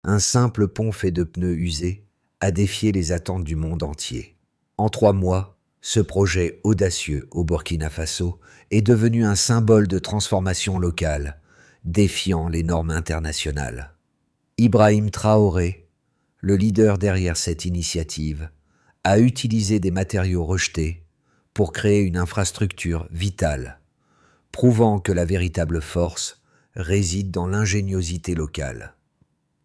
Un simple pont fait de pneus usés a défié les attentes du monde entier. En 3 mois, ce projet audacieux au Burkina Faso est devenu un symbole de transformation locale, défiant les normes internationales. Ibrahim Traoré, le leader derrière cette initiative, a utilisé des matériaux rejetés pour créer une infrastructure vitale, prouvant que la véritable force réside dans l'ingéniosité locale.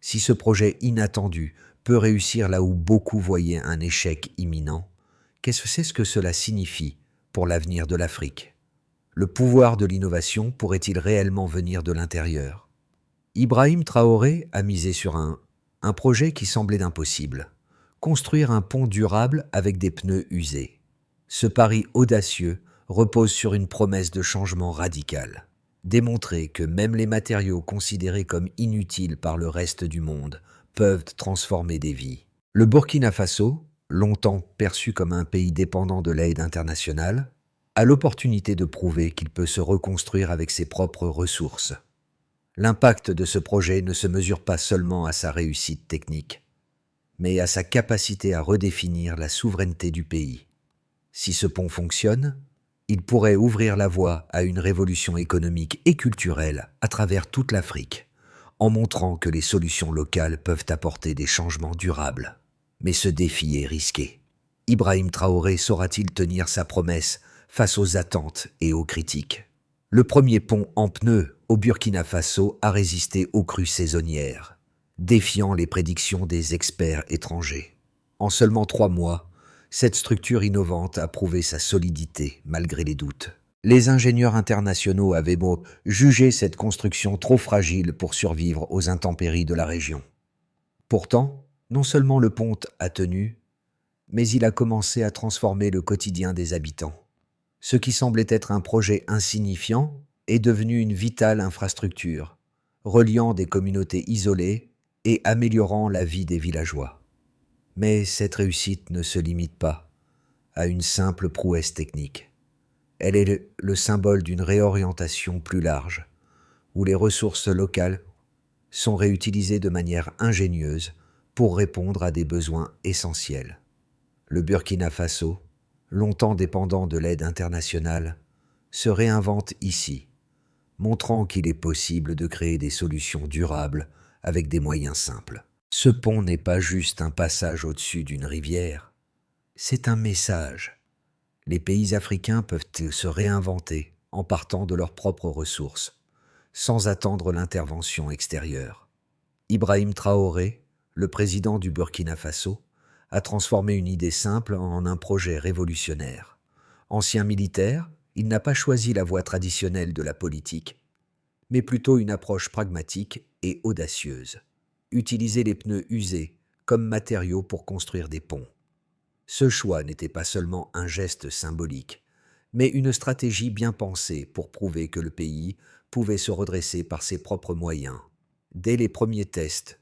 Si ce projet inattendu peut réussir là où beaucoup voyaient un échec imminent, qu'est-ce que cela signifie pour l'avenir de l'Afrique? Le pouvoir de l'innovation pourrait-il réellement venir de l'intérieur? Ibrahim Traoré a misé sur un projet qui semblait impossible: construire un pont durable avec des pneus usés. Ce pari audacieux repose sur une promesse de changement radical. Démontrer que même les matériaux considérés comme inutiles par le reste du monde peuvent transformer des vies. Le Burkina Faso, longtemps perçu comme un pays dépendant de l'aide internationale, a l'opportunité de prouver qu'il peut se reconstruire avec ses propres ressources. L'impact de ce projet ne se mesure pas seulement à sa réussite technique, mais à sa capacité à redéfinir la souveraineté du pays. Si ce pont fonctionne, il pourrait ouvrir la voie à une révolution économique et culturelle à travers toute l'Afrique, en montrant que les solutions locales peuvent apporter des changements durables. Mais ce défi est risqué. Ibrahim Traoré saura-t-il tenir sa promesse face aux attentes et aux critiques? Le premier pont en pneus au Burkina Faso a résisté aux crues saisonnières, défiant les prédictions des experts étrangers. En seulement 3 mois, cette structure innovante a prouvé sa solidité malgré les doutes. Les ingénieurs internationaux avaient beau juger cette construction trop fragile pour survivre aux intempéries de la région. Pourtant, non seulement le pont a tenu, mais il a commencé à transformer le quotidien des habitants. Ce qui semblait être un projet insignifiant est devenu une vitale infrastructure, reliant des communautés isolées et améliorant la vie des villageois. Mais cette réussite ne se limite pas à une simple prouesse technique. Elle est le symbole d'une réorientation plus large, où les ressources locales sont réutilisées de manière ingénieuse pour répondre à des besoins essentiels. Le Burkina Faso, longtemps dépendant de l'aide internationale, se réinvente ici, montrant qu'il est possible de créer des solutions durables avec des moyens simples. Ce pont n'est pas juste un passage au-dessus d'une rivière, c'est un message. Les pays africains peuvent se réinventer en partant de leurs propres ressources, sans attendre l'intervention extérieure. Ibrahim Traoré, le président du Burkina Faso, a transformé une idée simple en un projet révolutionnaire. Ancien militaire, il n'a pas choisi la voie traditionnelle de la politique, mais plutôt une approche pragmatique et audacieuse. Utiliser les pneus usés comme matériaux pour construire des ponts. Ce choix n'était pas seulement un geste symbolique, mais une stratégie bien pensée pour prouver que le pays pouvait se redresser par ses propres moyens. Dès les premiers tests,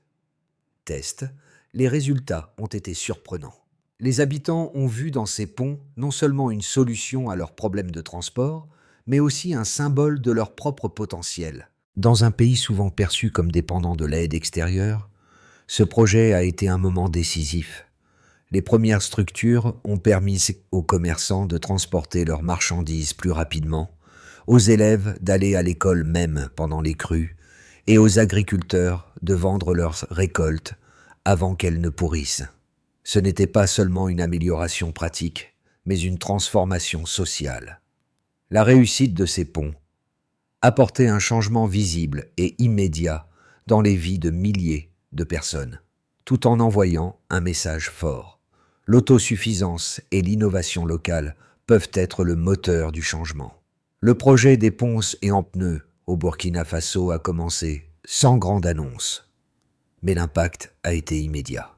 les résultats ont été surprenants. Les habitants ont vu dans ces ponts non seulement une solution à leurs problèmes de transport, mais aussi un symbole de leur propre potentiel. Dans un pays souvent perçu comme dépendant de l'aide extérieure, ce projet a été un moment décisif. Les premières structures ont permis aux commerçants de transporter leurs marchandises plus rapidement, aux élèves d'aller à l'école même pendant les crues, et aux agriculteurs de vendre leurs récoltes avant qu'elles ne pourrissent. Ce n'était pas seulement une amélioration pratique, mais une transformation sociale. La réussite de ces ponts apportait un changement visible et immédiat dans les vies de milliers de personnes, tout en envoyant un message fort. L'autosuffisance et l'innovation locale peuvent être le moteur du changement. Le projet des ponts et en pneus au Burkina Faso a commencé sans grande annonce, mais l'impact a été immédiat.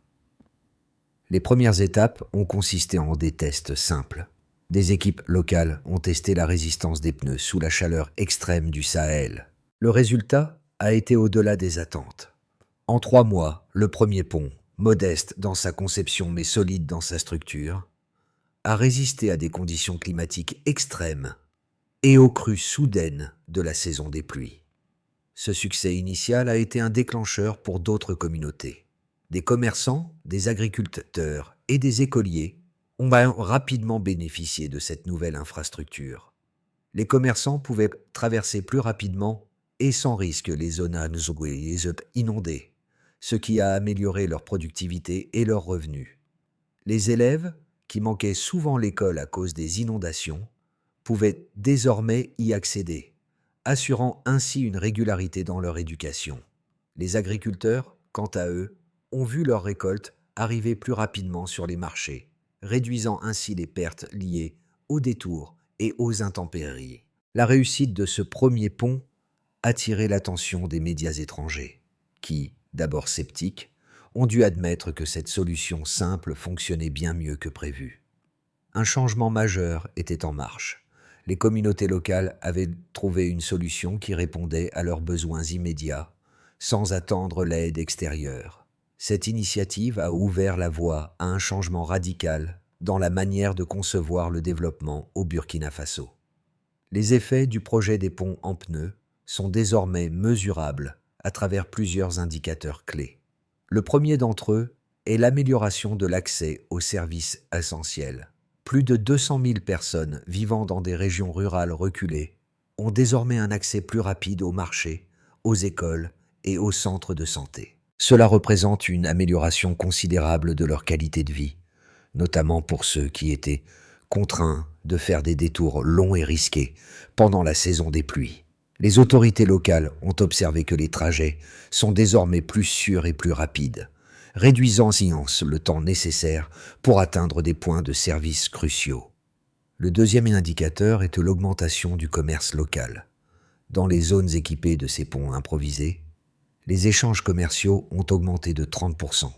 Les premières étapes ont consisté en des tests simples. Des équipes locales ont testé la résistance des pneus sous la chaleur extrême du Sahel. Le résultat a été au-delà des attentes. En 3 mois, le premier pont, modeste dans sa conception mais solide dans sa structure, a résisté à des conditions climatiques extrêmes et aux crues soudaines de la saison des pluies. Ce succès initial a été un déclencheur pour d'autres communautés. Des commerçants, des agriculteurs et des écoliers ont rapidement bénéficié de cette nouvelle infrastructure. Les commerçants pouvaient traverser plus rapidement et sans risque les zones inondées, ce qui a amélioré leur productivité et leurs revenus. Les élèves, qui manquaient souvent l'école à cause des inondations, pouvaient désormais y accéder, assurant ainsi une régularité dans leur éducation. Les agriculteurs, quant à eux, ont vu leurs récoltes arriver plus rapidement sur les marchés, réduisant ainsi les pertes liées aux détours et aux intempéries. La réussite de ce premier pont a attiré l'attention des médias étrangers, qui, d'abord sceptiques, ont dû admettre que cette solution simple fonctionnait bien mieux que prévu. Un changement majeur était en marche. Les communautés locales avaient trouvé une solution qui répondait à leurs besoins immédiats, sans attendre l'aide extérieure. Cette initiative a ouvert la voie à un changement radical dans la manière de concevoir le développement au Burkina Faso. Les effets du projet des ponts en pneus sont désormais mesurables à travers plusieurs indicateurs clés. Le premier d'entre eux est l'amélioration de l'accès aux services essentiels. Plus de 200 000 personnes vivant dans des régions rurales reculées ont désormais un accès plus rapide aux marchés, aux écoles et aux centres de santé. Cela représente une amélioration considérable de leur qualité de vie, notamment pour ceux qui étaient contraints de faire des détours longs et risqués pendant la saison des pluies. Les autorités locales ont observé que les trajets sont désormais plus sûrs et plus rapides, réduisant le temps nécessaire pour atteindre des points de service cruciaux. Le deuxième indicateur est l'augmentation du commerce local. Dans les zones équipées de ces ponts improvisés, les échanges commerciaux ont augmenté de 30%.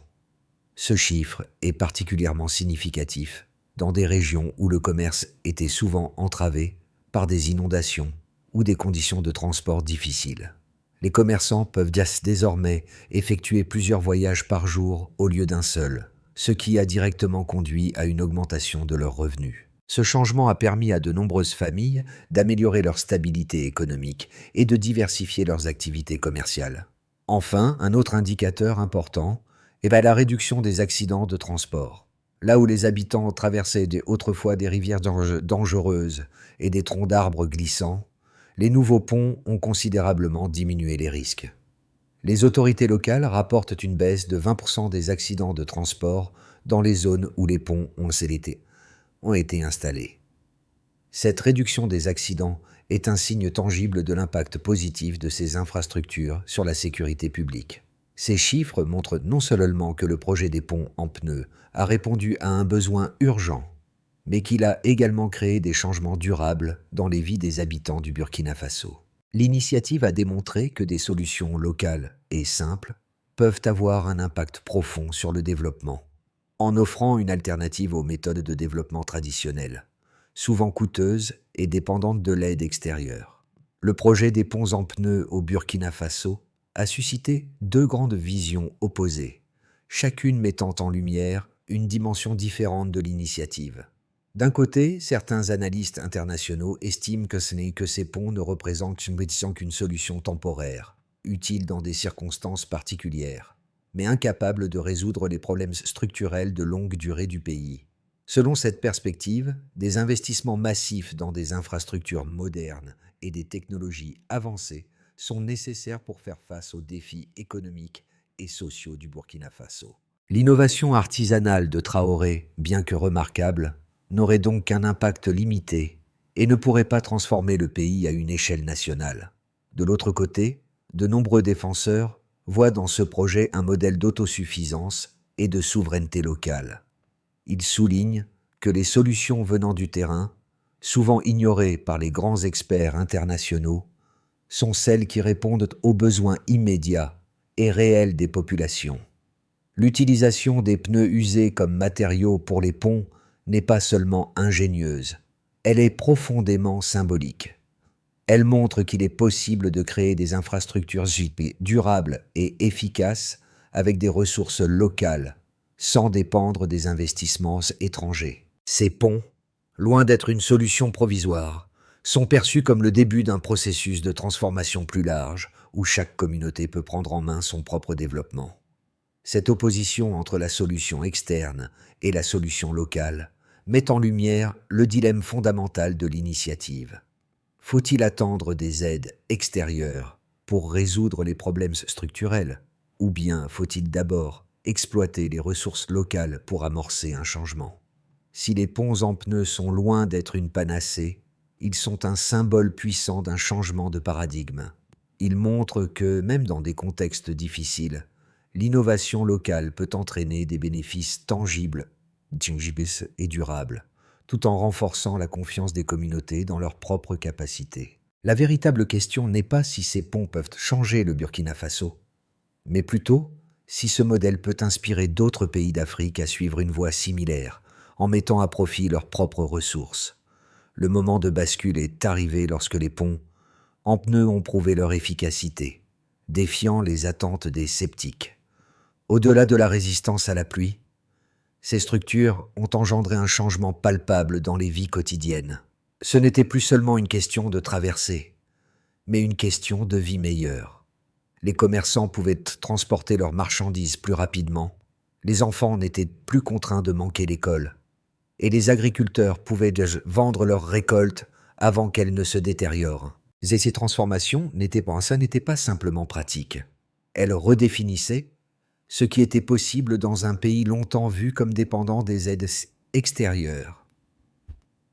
Ce chiffre est particulièrement significatif dans des régions où le commerce était souvent entravé par des inondations ou des conditions de transport difficiles. Les commerçants peuvent désormais effectuer plusieurs voyages par jour au lieu d'un seul, ce qui a directement conduit à une augmentation de leurs revenus. Ce changement a permis à de nombreuses familles d'améliorer leur stabilité économique et de diversifier leurs activités commerciales. Enfin, un autre indicateur important est la réduction des accidents de transport. Là où les habitants traversaient autrefois des rivières dangereuses et des troncs d'arbres glissants, les nouveaux ponts ont considérablement diminué les risques. Les autorités locales rapportent une baisse de 20% des accidents de transport dans les zones où les ponts ont été installés. Cette réduction des accidents est un signe tangible de l'impact positif de ces infrastructures sur la sécurité publique. Ces chiffres montrent non seulement que le projet des ponts en pneus a répondu à un besoin urgent, mais qu'il a également créé des changements durables dans les vies des habitants du Burkina Faso. L'initiative a démontré que des solutions locales et simples peuvent avoir un impact profond sur le développement, en offrant une alternative aux méthodes de développement traditionnelles, souvent coûteuses et dépendantes de l'aide extérieure. Le projet des ponts en pneus au Burkina Faso a suscité deux grandes visions opposées, chacune mettant en lumière une dimension différente de l'initiative. D'un côté, certains analystes internationaux estiment que ces ponts ne représentent qu'une solution temporaire, utile dans des circonstances particulières, mais incapable de résoudre les problèmes structurels de longue durée du pays. Selon cette perspective, des investissements massifs dans des infrastructures modernes et des technologies avancées sont nécessaires pour faire face aux défis économiques et sociaux du Burkina Faso. L'innovation artisanale de Traoré, bien que remarquable, n'aurait donc qu'un impact limité et ne pourrait pas transformer le pays à une échelle nationale. De l'autre côté, de nombreux défenseurs voient dans ce projet un modèle d'autosuffisance et de souveraineté locale. Ils soulignent que les solutions venant du terrain, souvent ignorées par les grands experts internationaux, sont celles qui répondent aux besoins immédiats et réels des populations. L'utilisation des pneus usés comme matériaux pour les ponts n'est pas seulement ingénieuse, elle est profondément symbolique. Elle montre qu'il est possible de créer des infrastructures durables et efficaces avec des ressources locales, sans dépendre des investissements étrangers. Ces ponts, loin d'être une solution provisoire, sont perçus comme le début d'un processus de transformation plus large, où chaque communauté peut prendre en main son propre développement. Cette opposition entre la solution externe et la solution locale met en lumière le dilemme fondamental de l'initiative. Faut-il attendre des aides extérieures pour résoudre les problèmes structurels, ou bien faut-il d'abord exploiter les ressources locales pour amorcer un changement? Si les ponts en pneus sont loin d'être une panacée, ils sont un symbole puissant d'un changement de paradigme. Ils montrent que, même dans des contextes difficiles, l'innovation locale peut entraîner des bénéfices tangibles et durables, tout en renforçant la confiance des communautés dans leurs propres capacités. La véritable question n'est pas si ces ponts peuvent changer le Burkina Faso, mais plutôt si ce modèle peut inspirer d'autres pays d'Afrique à suivre une voie similaire, en mettant à profit leurs propres ressources. Le moment de bascule est arrivé lorsque les ponts en pneus ont prouvé leur efficacité, défiant les attentes des sceptiques. Au-delà de la résistance à la pluie, ces structures ont engendré un changement palpable dans les vies quotidiennes. Ce n'était plus seulement une question de traversée, mais une question de vie meilleure. Les commerçants pouvaient transporter leurs marchandises plus rapidement, les enfants n'étaient plus contraints de manquer l'école, et les agriculteurs pouvaient vendre leurs récoltes avant qu'elles ne se détériorent. Et ces transformations n'étaient pas simplement pratiques. Elles redéfinissaient ce qui était possible dans un pays longtemps vu comme dépendant des aides extérieures.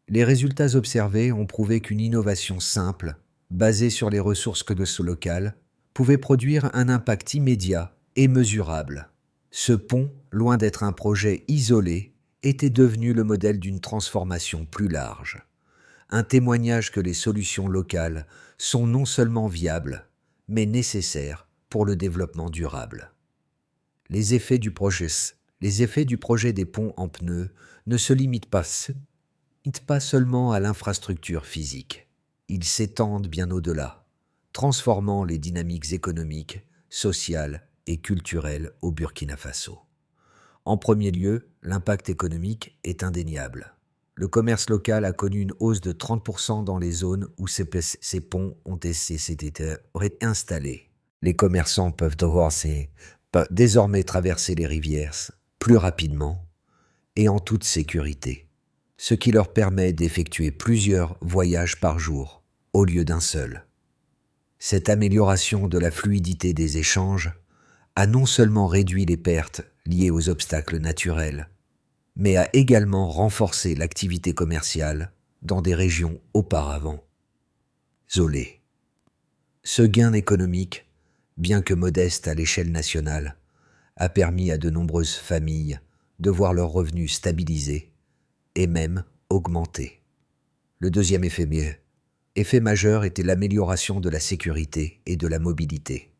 Les résultats observés ont prouvé qu'une innovation simple, basée sur les ressources locales, pouvait produire un impact immédiat et mesurable. Ce pont, loin d'être un projet isolé, était devenu le modèle d'une transformation plus large. Un témoignage que les solutions locales sont non seulement viables, mais nécessaires pour le développement durable. Les effets du projet des ponts en pneus ne se limitent pas seulement à l'infrastructure physique. Ils s'étendent bien au-delà, transformant les dynamiques économiques, sociales et culturelles au Burkina Faso. En premier lieu, l'impact économique est indéniable. Le commerce local a connu une hausse de 30% dans les zones où ces ponts ont été installés. Les commerçants peuvent désormais traverser les rivières plus rapidement et en toute sécurité, ce qui leur permet d'effectuer plusieurs voyages par jour au lieu d'un seul. Cette amélioration de la fluidité des échanges a non seulement réduit les pertes liées aux obstacles naturels, mais a également renforcé l'activité commerciale dans des régions auparavant isolées. Ce gain économique, bien que modeste à l'échelle nationale, a permis à de nombreuses familles de voir leurs revenus stabilisés et même augmenter. Le deuxième effet majeur était l'amélioration de la sécurité et de la mobilité.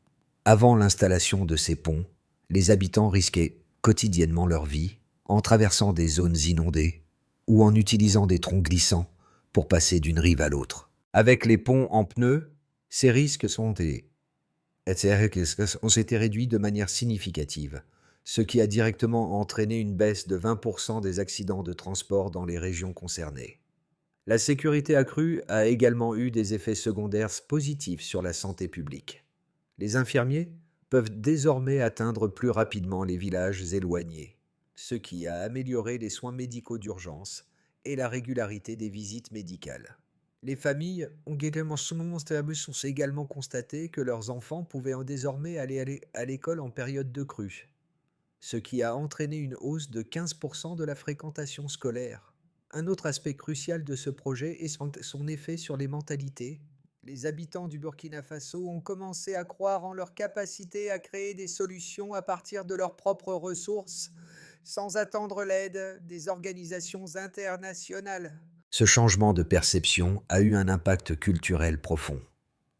Avant l'installation de ces ponts, les habitants risquaient quotidiennement leur vie en traversant des zones inondées ou en utilisant des troncs glissants pour passer d'une rive à l'autre. Avec les ponts en pneus, ces risques ont été réduits de manière significative, ce qui a directement entraîné une baisse de 20% des accidents de transport dans les régions concernées. La sécurité accrue a également eu des effets secondaires positifs sur la santé publique. Les infirmiers peuvent désormais atteindre plus rapidement les villages éloignés, ce qui a amélioré les soins médicaux d'urgence et la régularité des visites médicales. Les familles ont également constaté que leurs enfants pouvaient désormais aller à l'école en période de crue, ce qui a entraîné une hausse de 15% de la fréquentation scolaire. Un autre aspect crucial de ce projet est son effet sur les mentalités. Les habitants du Burkina Faso ont commencé à croire en leur capacité à créer des solutions à partir de leurs propres ressources, sans attendre l'aide des organisations internationales. Ce changement de perception a eu un impact culturel profond.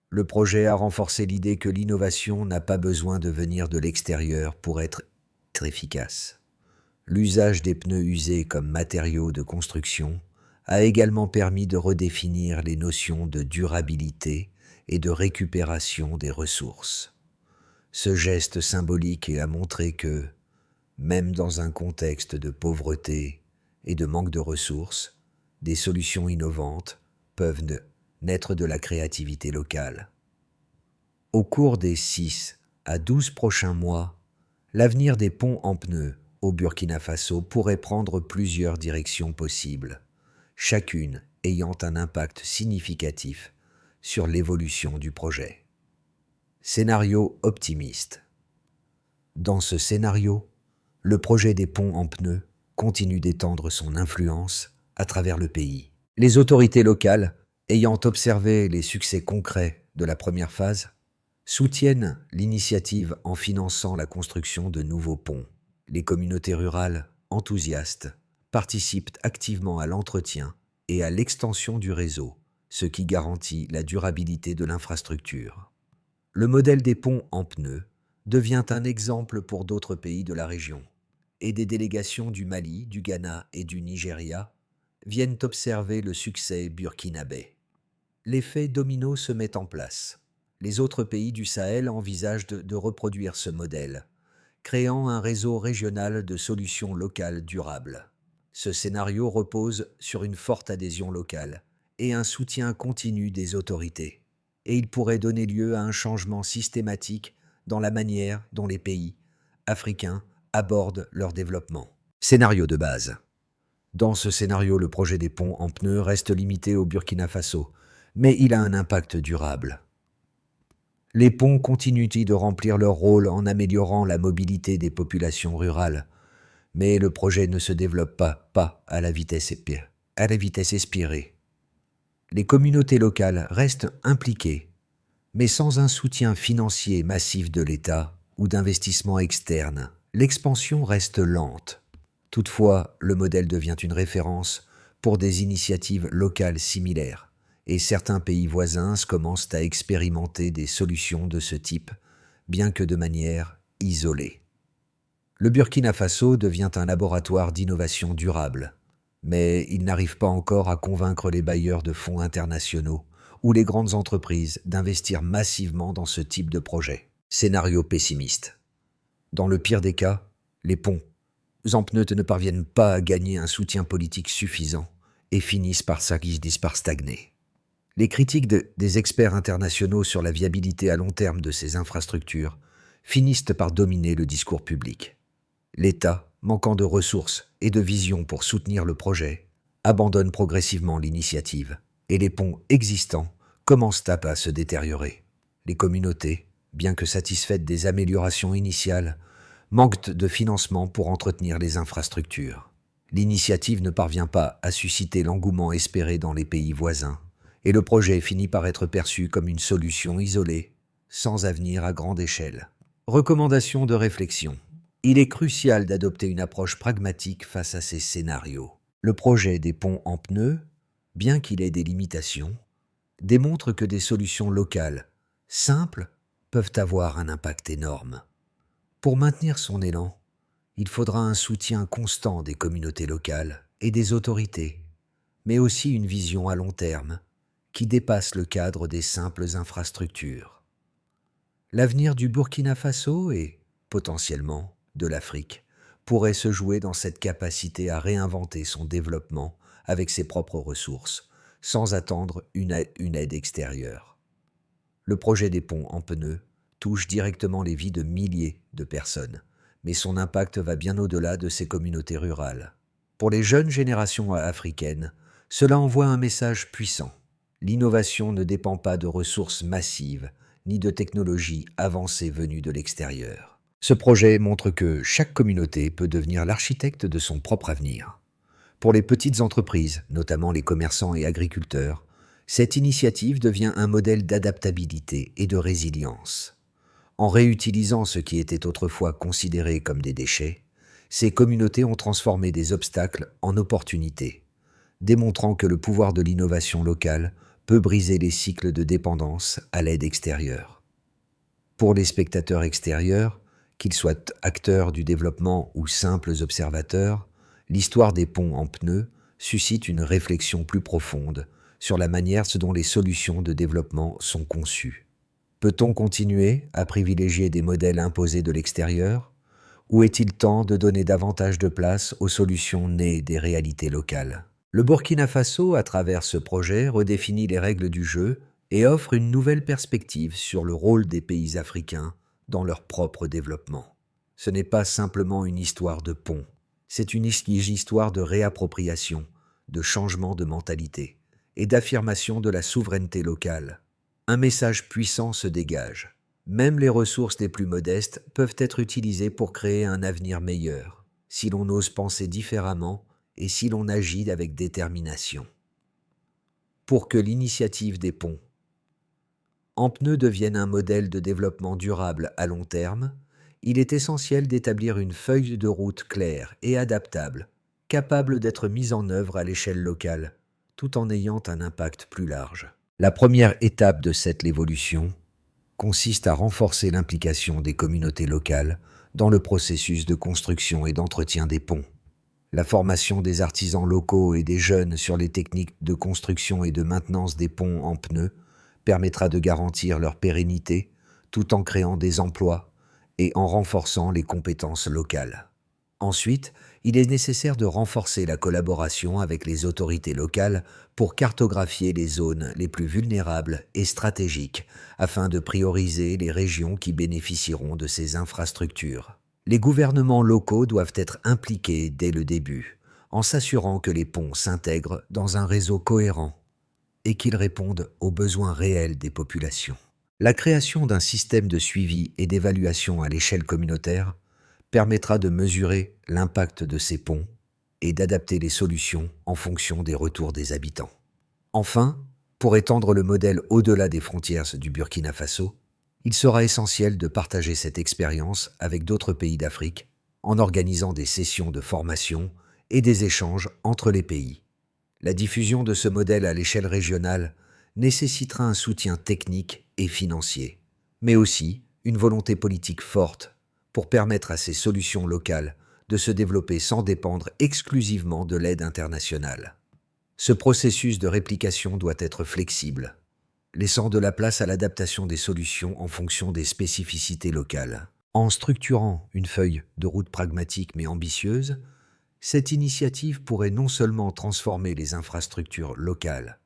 Le projet a renforcé l'idée que l'innovation n'a pas besoin de venir de l'extérieur pour être efficace. L'usage des pneus usés comme matériaux de construction a également permis de redéfinir les notions de durabilité et de récupération des ressources. Ce geste symbolique a montré que, même dans un contexte de pauvreté et de manque de ressources, des solutions innovantes peuvent naître de la créativité locale. Au cours des 6 à 12 prochains mois, l'avenir des ponts en pneus au Burkina Faso pourrait prendre plusieurs directions possibles, chacune ayant un impact significatif sur l'évolution du projet. Scénario optimiste. Dans ce scénario, le projet des ponts en pneus continue d'étendre son influence à travers le pays. Les autorités locales, ayant observé les succès concrets de la première phase, soutiennent l'initiative en finançant la construction de nouveaux ponts. Les communautés rurales, enthousiastes, participent activement à l'entretien et à l'extension du réseau, ce qui garantit la durabilité de l'infrastructure. Le modèle des ponts en pneus devient un exemple pour d'autres pays de la région, et des délégations du Mali, du Ghana et du Nigeria viennent observer le succès burkinabé. L'effet domino se met en place. Les autres pays du Sahel envisagent de reproduire ce modèle, créant un réseau régional de solutions locales durables. Ce scénario repose sur une forte adhésion locale et un soutien continu des autorités, et il pourrait donner lieu à un changement systématique dans la manière dont les pays africains abordent leur développement. Scénario de base. Dans ce scénario, le projet des ponts en pneus reste limité au Burkina Faso, mais il a un impact durable. Les ponts continuent de remplir leur rôle en améliorant la mobilité des populations rurales, mais le projet ne se développe pas à la vitesse espérée. Les communautés locales restent impliquées, mais sans un soutien financier massif de l'État ou d'investissements externes, l'expansion reste lente. Toutefois, le modèle devient une référence pour des initiatives locales similaires, et certains pays voisins commencent à expérimenter des solutions de ce type, bien que de manière isolée. Le Burkina Faso devient un laboratoire d'innovation durable, mais il n'arrive pas encore à convaincre les bailleurs de fonds internationaux ou les grandes entreprises d'investir massivement dans ce type de projet. Scénario pessimiste. Dans le pire des cas, les ponts en pneus ne parviennent pas à gagner un soutien politique suffisant et finissent par stagner. Les critiques des experts internationaux sur la viabilité à long terme de ces infrastructures finissent par dominer le discours public. L'État, manquant de ressources et de vision pour soutenir le projet, abandonne progressivement l'initiative et les ponts existants commencent à se détériorer. Les communautés, bien que satisfaites des améliorations initiales, manquent de financement pour entretenir les infrastructures. L'initiative ne parvient pas à susciter l'engouement espéré dans les pays voisins, et le projet finit par être perçu comme une solution isolée, sans avenir à grande échelle. Recommandation de réflexion. Il est crucial d'adopter une approche pragmatique face à ces scénarios. Le projet des ponts en pneus, bien qu'il ait des limitations, démontre que des solutions locales, simples, peuvent avoir un impact énorme. Pour maintenir son élan, il faudra un soutien constant des communautés locales et des autorités, mais aussi une vision à long terme qui dépasse le cadre des simples infrastructures. L'avenir du Burkina Faso et, potentiellement, de l'Afrique pourrait se jouer dans cette capacité à réinventer son développement avec ses propres ressources, sans attendre une aide extérieure. Le projet des ponts en pneus touche directement les vies de milliers de personnes, mais son impact va bien au-delà de ces communautés rurales. Pour les jeunes générations africaines, cela envoie un message puissant. L'innovation ne dépend pas de ressources massives, ni de technologies avancées venues de l'extérieur. Ce projet montre que chaque communauté peut devenir l'architecte de son propre avenir. Pour les petites entreprises, notamment les commerçants et agriculteurs, cette initiative devient un modèle d'adaptabilité et de résilience. En réutilisant ce qui était autrefois considéré comme des déchets, ces communautés ont transformé des obstacles en opportunités, démontrant que le pouvoir de l'innovation locale peut briser les cycles de dépendance à l'aide extérieure. Pour les spectateurs extérieurs, qu'ils soient acteurs du développement ou simples observateurs, l'histoire des ponts en pneus suscite une réflexion plus profonde sur la manière dont les solutions de développement sont conçues. Peut-on continuer à privilégier des modèles imposés de l'extérieur, ou est-il temps de donner davantage de place aux solutions nées des réalités locales ? Le Burkina Faso, à travers ce projet, redéfinit les règles du jeu et offre une nouvelle perspective sur le rôle des pays africains dans leur propre développement. Ce n'est pas simplement une histoire de pont, c'est une histoire de réappropriation, de changement de mentalité et d'affirmation de la souveraineté locale. Un message puissant se dégage. Même les ressources les plus modestes peuvent être utilisées pour créer un avenir meilleur, si l'on ose penser différemment et si l'on agit avec détermination. Pour que l'initiative des ponts en pneus devienne un modèle de développement durable à long terme, il est essentiel d'établir une feuille de route claire et adaptable, capable d'être mise en œuvre à l'échelle locale, tout en ayant un impact plus large. La première étape de cette évolution consiste à renforcer l'implication des communautés locales dans le processus de construction et d'entretien des ponts. La formation des artisans locaux et des jeunes sur les techniques de construction et de maintenance des ponts en pneus permettra de garantir leur pérennité tout en créant des emplois et en renforçant les compétences locales. Ensuite, il est nécessaire de renforcer la collaboration avec les autorités locales pour cartographier les zones les plus vulnérables et stratégiques afin de prioriser les régions qui bénéficieront de ces infrastructures. Les gouvernements locaux doivent être impliqués dès le début, en s'assurant que les ponts s'intègrent dans un réseau cohérent et qu'ils répondent aux besoins réels des populations. La création d'un système de suivi et d'évaluation à l'échelle communautaire permettra de mesurer l'impact de ces ponts et d'adapter les solutions en fonction des retours des habitants. Enfin, pour étendre le modèle au-delà des frontières du Burkina Faso, il sera essentiel de partager cette expérience avec d'autres pays d'Afrique en organisant des sessions de formation et des échanges entre les pays. La diffusion de ce modèle à l'échelle régionale nécessitera un soutien technique et financier, mais aussi une volonté politique forte pour permettre à ces solutions locales de se développer sans dépendre exclusivement de l'aide internationale. Ce processus de réplication doit être flexible, laissant de la place à l'adaptation des solutions en fonction des spécificités locales. En structurant une feuille de route pragmatique mais ambitieuse, cette initiative pourrait non seulement transformer les infrastructures locales,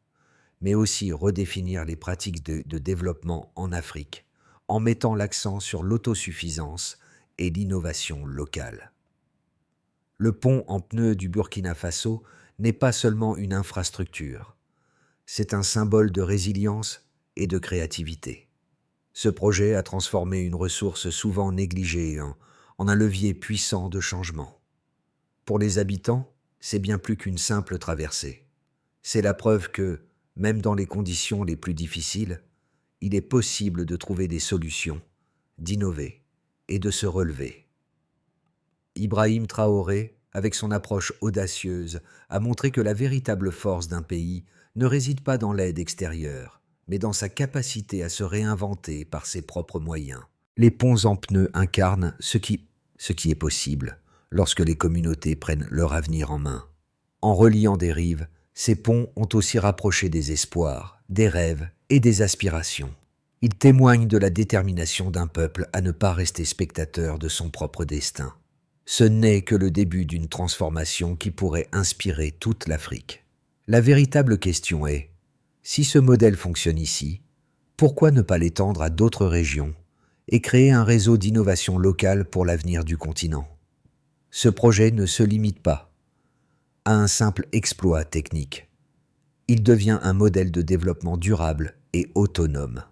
mais aussi redéfinir les pratiques de développement en Afrique, en mettant l'accent sur l'autosuffisance et l'innovation locale. Le pont en pneus du Burkina Faso n'est pas seulement une infrastructure, c'est un symbole de résilience et de créativité. Ce projet a transformé une ressource souvent négligée en un levier puissant de changement. Pour les habitants, c'est bien plus qu'une simple traversée. C'est la preuve que, même dans les conditions les plus difficiles, il est possible de trouver des solutions, d'innover et de se relever. Ibrahim Traoré, avec son approche audacieuse, a montré que la véritable force d'un pays ne réside pas dans l'aide extérieure, mais dans sa capacité à se réinventer par ses propres moyens. Les ponts en pneus incarnent ce qui est possible lorsque les communautés prennent leur avenir en main. En reliant des rives, ces ponts ont aussi rapproché des espoirs, des rêves et des aspirations. Ils témoignent de la détermination d'un peuple à ne pas rester spectateur de son propre destin. Ce n'est que le début d'une transformation qui pourrait inspirer toute l'Afrique. La véritable question est, si ce modèle fonctionne ici, pourquoi ne pas l'étendre à d'autres régions et créer un réseau d'innovation locale pour l'avenir du continent? Ce projet ne se limite pas à un simple exploit technique. Il devient un modèle de développement durable et autonome.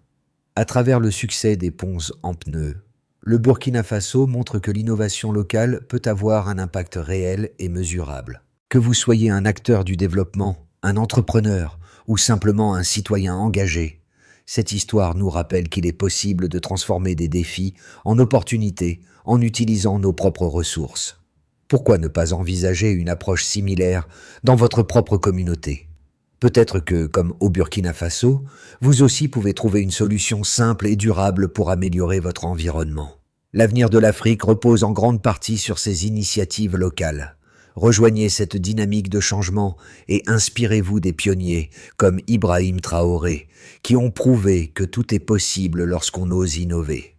À travers le succès des ponts en pneus, le Burkina Faso montre que l'innovation locale peut avoir un impact réel et mesurable. Que vous soyez un acteur du développement, un entrepreneur ou simplement un citoyen engagé, cette histoire nous rappelle qu'il est possible de transformer des défis en opportunités en utilisant nos propres ressources. Pourquoi ne pas envisager une approche similaire dans votre propre communauté? Peut-être que, comme au Burkina Faso, vous aussi pouvez trouver une solution simple et durable pour améliorer votre environnement. L'avenir de l'Afrique repose en grande partie sur ces initiatives locales. Rejoignez cette dynamique de changement et inspirez-vous des pionniers comme Ibrahim Traoré, qui ont prouvé que tout est possible lorsqu'on ose innover.